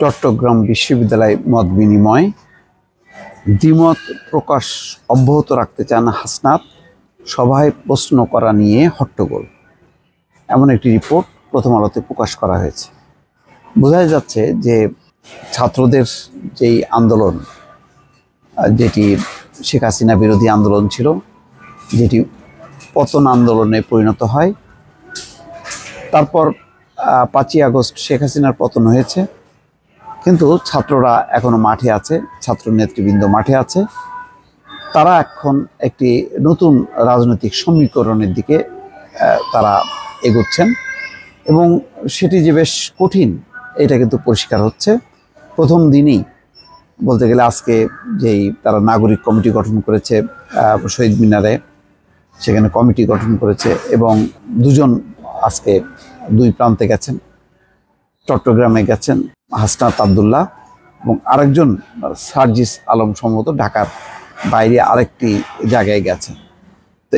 চট্টগ্রাম বিশ্ববিদ্যালয় মত বিনিময় দ্বিমত প্রকাশ অব্যাহত রাখতে চান হাসনাত, সভায় প্রশ্ন করা নিয়ে হট্টগোল। এমন একটি রিপোর্ট প্রথম আলোতে প্রকাশ করা হয়েছে। বোঝা যাচ্ছে যে ছাত্রদের যেই আন্দোলন, যেটি শেখ হাসিনা বিরোধী আন্দোলন ছিল, যেটি পতন আন্দোলনে পরিণত হয়। তারপর 5ই আগস্ট শেখ হাসিনার পতন হয়েছে, কিন্তু ছাত্ররা এখনো মাঠে আছে, ছাত্র নেতৃবৃন্দ মাঠে আছে। তারা এখন একটি নতুন রাজনৈতিক সমীকরণের দিকে তারা এগোচ্ছেন এবং সেটি যে বেশ কঠিন এটা কিন্তু পরিষ্কার হচ্ছে। প্রথম দিনই বলতে গেলে আজকে যেই তারা নাগরিক কমিটি গঠন করেছে শহীদ মিনারে, সেখানে কমিটি গঠন করেছে এবং দুজন আজকে দুই প্রান্তে গেছেন, চট্টগ্রামে গেছেন হাসনাত আবদুল্লাহ এবং আরেকজন সার্জিস আলম সম্ভবত ঢাকার বাইরে আরেকটি জায়গায় গেছেন। তো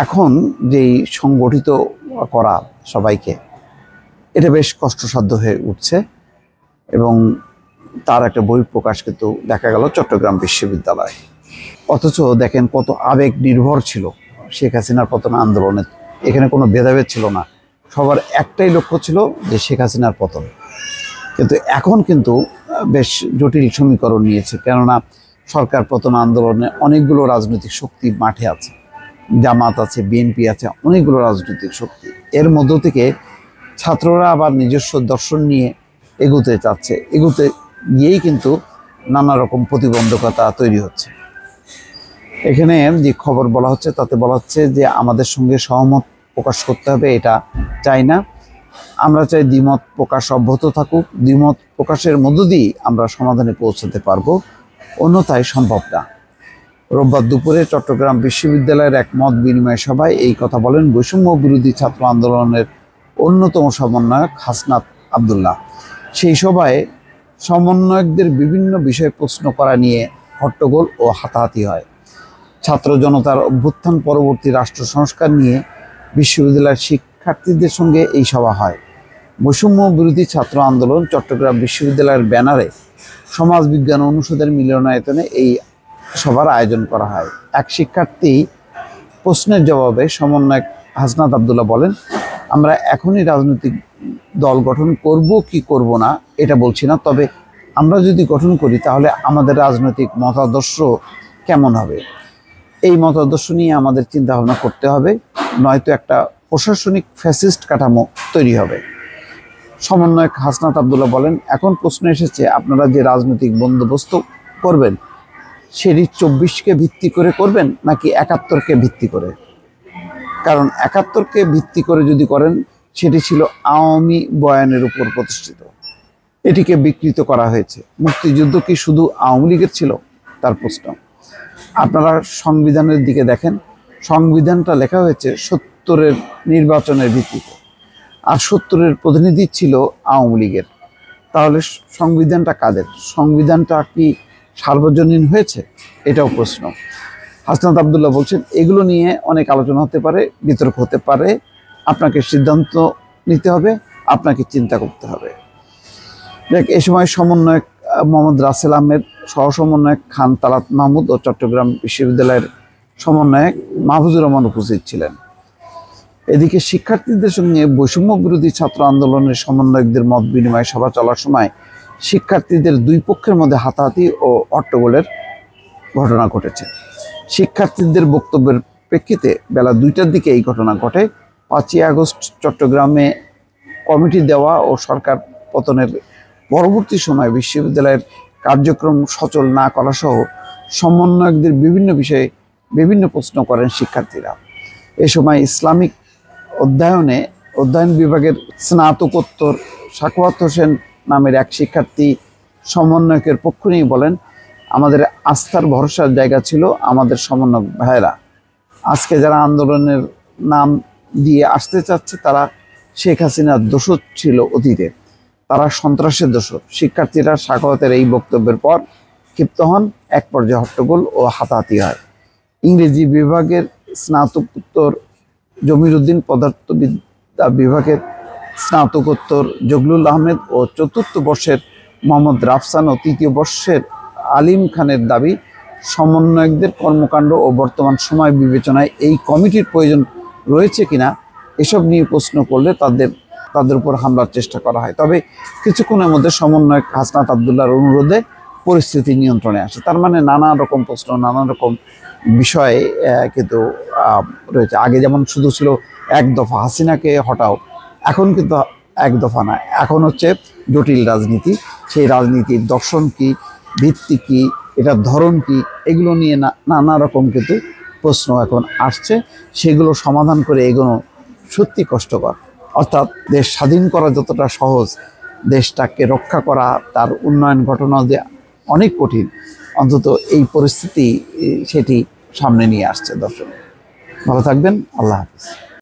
এখন যেই সংগঠিত করা সবাইকে, এটা বেশ কষ্টসাধ্য হয়ে উঠছে এবং তার একটা বহিঃপ্রকাশ কিন্তু দেখা গেল চট্টগ্রাম বিশ্ববিদ্যালয়ে। অথচ দেখেন কত আবেগ নির্ভর ছিল শেখ হাসিনার পতন আন্দোলনে। এখানে কোনো ভেদাভেদ ছিল না, সবার একটাই লক্ষ্য ছিল যে শেখ হাসিনার পতন। কিন্তু এখন কিন্তু বেশ জটিল সমীকরণ নিয়েছে, কেননা সরকার পতন আন্দোলনে অনেকগুলো রাজনৈতিক শক্তি মাঠে আছে, জামাত আছে, বিএনপি আছে, অনেকগুলো রাজনৈতিক শক্তি। এর মধ্য থেকে ছাত্ররা আবার নিজস্ব দর্শন নিয়ে এগোতে চাচ্ছে, এগোতে গিয়েই কিন্তু নানা রকম প্রতিবন্ধকতা তৈরি হচ্ছে। এখানে যে খবর বলা হচ্ছে তাতে বলা হচ্ছে যে আমাদের সঙ্গে সহমত প্রকাশ করতে হবে, এটা চাই না। আমরা চাই দ্বিমত প্রকাশ অব্যাহত থাকুক, দ্বিমত প্রকাশের মধ্য দিয়ে আমরা সমাধানে পৌঁছাতে পারবো, অন্যথায় সম্ভব না। রোববার দুপুরে চট্টগ্রাম বিশ্ববিদ্যালয়ের এক মত বিনিময় সভায় এই কথা বলেন বৈষম্য বিরোধী ছাত্র আন্দোলনের অন্যতম সমন্বয়ক হাসনাত আবদুল্লাহ। সেই সভায় সমন্বয়কদের বিভিন্ন বিষয়ে প্রশ্ন করা নিয়ে হট্টগোল ও হাতাহাতি হয়। ছাত্র জনতার অভ্যুত্থান পরবর্তী রাষ্ট্র সংস্কার নিয়ে বিশ্ববিদ্যালয়ের শিক্ষার্থীদের সঙ্গে এই সভা হয়। বৈষম্য বিরোধী ছাত্র আন্দোলন চট্টগ্রাম বিশ্ববিদ্যালয়ের ব্যানারে সমাজ বিজ্ঞান অনুষদের মিলনায়তনে এই সভার আয়োজন করা হয়। এক শিক্ষার্থী প্রশ্নের জবাবে সমন্বয়ক হাসনাত আবদুল্লাহ বলেন, আমরা এখনই রাজনৈতিক দল গঠন করব কি করব না এটা বলছি না, তবে আমরা যদি গঠন করি তাহলে আমাদের রাজনৈতিক মতাদর্শ কেমন হবে, এই মতাদর্শ নিয়ে আমাদের চিন্তা ভাবনা করতে হবে, নয়তো একটা প্রশাসনিক ফ্যাসিস্ট কাঠামো তৈরি হবে। সমন্বয়ক হাসনাত আবদুল্লাহ বলেন, এখন প্রশ্ন এসেছে আপনারা যে রাজনৈতিক বন্দোবস্ত করবেন সেটি 24কে ভিত্তি করে করবেন নাকি 71কে ভিত্তি করে। কারণ 71কে ভিত্তি করে যদি করেন সেটি ছিল আওয়ামী বয়ানের উপর প্রতিষ্ঠিত, এটিকে বিকৃত করা হয়েছে। মুক্তিযুদ্ধ কি শুধু আওয়ামী লীগের ছিল, তার প্রশ্ন। আপনারা সংবিধানের দিকে দেখেন, সংবিধানটা লেখা হয়েছে 70-এর নির্বাচনের ভিত্তিতে, আর 70-এর প্রতিনিধি ছিল আওয়ামী লীগের। তাহলে সংবিধানটা কাদের? সংবিধানটা কি সার্বজনীন হয়েছে? এটাও প্রশ্ন। হাসনাত আবদুল্লাহ বলছেন, এগুলো নিয়ে অনেক আলোচনা হতে পারে, বিতর্ক হতে পারে, আপনাকে সিদ্ধান্ত নিতে হবে, আপনাকে চিন্তা করতে হবে। দেখ, এ সময় সমন্বয়ক মোহাম্মদ রাসেল আহমেদ, সহ সমন্বয়ক খান তালাত মাহমুদ ও চট্টগ্রাম বিশ্ববিদ্যালয়ের সমন্বয়ক মাহফুজুর রহমান উপস্থিত ছিলেন। এদিকে শিক্ষার্থীদের সঙ্গে বৈষম্য বিরোধী ছাত্র আন্দোলনের সমন্বয়কদের মত বিনিময় সভা চলার সময় শিক্ষার্থীদের দুই পক্ষের মধ্যে হাতাহাতি ও হট্টগোলের ঘটনা ঘটেছে। শিক্ষার্থীদের বক্তব্যের প্রেক্ষিতে বেলা 2টার দিকে এই ঘটনা ঘটে। 5ই আগস্ট চট্টগ্রামে কমিটি দেওয়া ও সরকার পতনের পরবর্তী সময়ে বিশ্ববিদ্যালয়ের কার্যক্রম সচল না করা সহ সমন্বয়কদের বিভিন্ন বিষয়ে বিভিন্ন প্রশ্ন করেন শিক্ষার্থীরা। এ সময় ইসলামিক অধ্যয়ন বিভাগের স্নাতকোত্তর সাখাওয়াত হোসেন নামের এক শিক্ষার্থী সমন্বয়কের পক্ষ নিয়ে বলেন, আমাদের আস্থার ভরসার জায়গা ছিল আমাদের সমন্বয়ক ভাইয়েরা। আজকে যারা আন্দোলনের নাম দিয়ে আসতে চাচ্ছে তারা শেখ হাসিনার দোষর ছিল অতীতে, তারা সন্ত্রাসের দোষর। শিক্ষার্থীরা সাখাওয়াতের এই বক্তব্যের পর ক্ষিপ্ত হন, এক পর্যায়ে হট্টগোল ও হাতাহাতি হয়। ইংরেজি বিভাগের স্নাতকোত্তর জমির উদ্দিন, পদার্থবিদ্যা বিভাগের স্নাতকোত্তর জগলুল আহমেদ ও চতুর্থ বর্ষের মোহাম্মদ রাফসান ও তৃতীয় বর্ষের আলিম খানের দাবি, সমন্বয়কদের কর্মকাণ্ড ও বর্তমান সময় বিবেচনায় এই কমিটির প্রয়োজন রয়েছে কিনা এসব নিয়ে প্রশ্ন করলে তাদের উপর হামলার চেষ্টা করা হয়। তবে কিছুক্ষণের মধ্যে সমন্বয়ক হাসনাত আবদুল্লাহর অনুরোধে পরিস্থিতি নিয়ন্ত্রণে আসে। তার মানে নানা রকম প্রশ্ন, নানা রকম বিষয়ে কিন্তু রয়েছে। আগে যেমন শুধু ছিল এক দফা হাসিনাকে হটাও, এখন কিন্তু এক দফা না, এখন হচ্ছে জটিল রাজনীতি। সেই রাজনীতির দর্শন কি, ভিত্তি কি, এটার ধরন কি, এগুলো নিয়ে নানা রকম কিন্তু প্রশ্ন এখন আসছে। সেগুলো সমাধান করে এগোনো সত্যি কষ্টকর। অর্থাৎ দেশ স্বাধীন করা যতটা সহজ, দেশটাকে রক্ষা করা, তার উন্নয়ন ঘটনা যে অনেক কঠিন, অন্তত এই পরিস্থিতি সেটি সামনে নিয়ে আসছে। দর্শক ভালো থাকবেন, আল্লাহ হাফিজ।